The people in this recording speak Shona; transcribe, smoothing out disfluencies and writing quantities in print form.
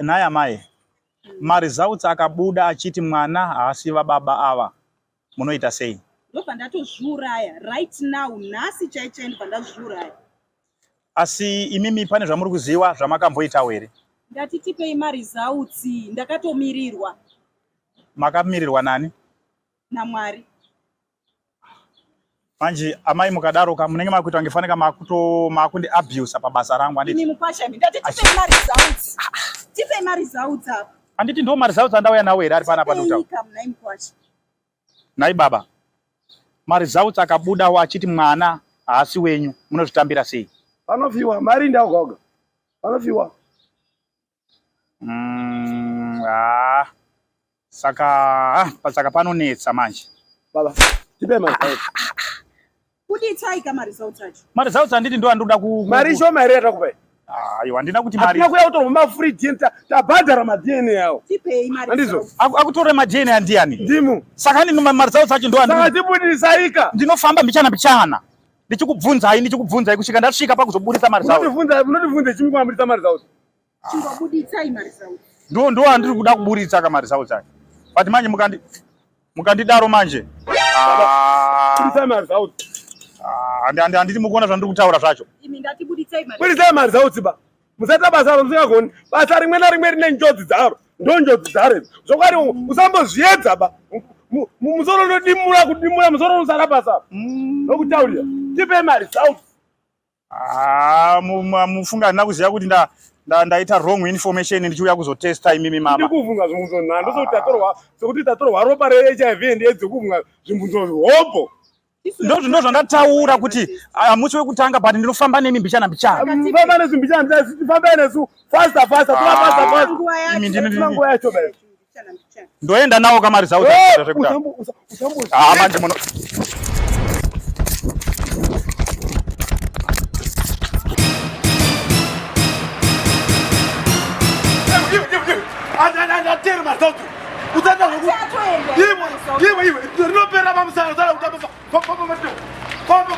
naye amai. Marizauti akabuda achiti mwana haasiva baba ava. Munoita sei? Ndobva ndatozviuraya right now, nhasi chaicho ndobva ndazviuraya. Asi imimi pane zvamuri kuziva zvamakamboitawo here? Ngatitipei marizauti, ndakatomirirwa. Makamirirwa nani? naMwari. Manje amai mukadaro munenge makuita ngefaneka makundi abuse pabasa rangu anditi. Ini mupashami ndati tipei marizauti. Tipei marizauti apa. Anditi ndo marizauti andauya nawo here ari pana padota. Nai baba. Marizauti akabuda wachiti mwana haasi wenyu, munozvitambira sei? Panofiwa mari ndaugoga. Panofiwa. Saka panonetsa manje. Baba, tipe marizauti. Kuditsai kamarizauti acho. Marizauti anditi ndo andoda ku mari shoma here atakupai. Aiwa ndina kuti mari. Akuya kutorwa ma-free DNA tabhadhara ma-DNA yawo. Tipei marizauti. Akutore ma-DNA andiani? Ndimu. Saka ndino marizauti acho ndo andina. Saka tibudisaika. Ndinofamba mbichana. Ndichikubvunzai kusvika ndasvika pakuzobudisa marizauti. Munotibvunza chimi kwamudisa marizauti. Chingobuditsai marizauti. Ndo andiri kuda kuburitsa kamarizauti acho. Pati manje mukandidaro manje. Buditsai marizauti. Anditi mukuona zvandiri kutaura zvacho. Imi ndatibuditsai marizauti. Buditsai marizauti ba. Musata basa musingagoni. Basa rimwe narimwe rine njodzi dzaro. Ndo njodzi dzaro. Zvokwadi usambozviedza ba. Musoro kudimura musoro usara basa. Nokutaurira. Tipe marizauti. Mufunga ndina kuziva kuti ndaita wrong information ndichiuya kuzotesta imimi mama. Ndikuvunga zvibvunzo nhando sokuti tatorwa ropa re-HIV and AIDS kuvunga zvibvunzo zvihopo. Ndo zvandataura kuti musi wekutanga but ndinofamba nemi mbichana. Famba nesu mbichana, famba nesu faster. Imi ndinongoya yacho bayo. Ndoenda nawo kamarizauti. Manje muno. Tira marizauti. Utata ngoku. Yimo. Ndinopera pamusana. Vamos.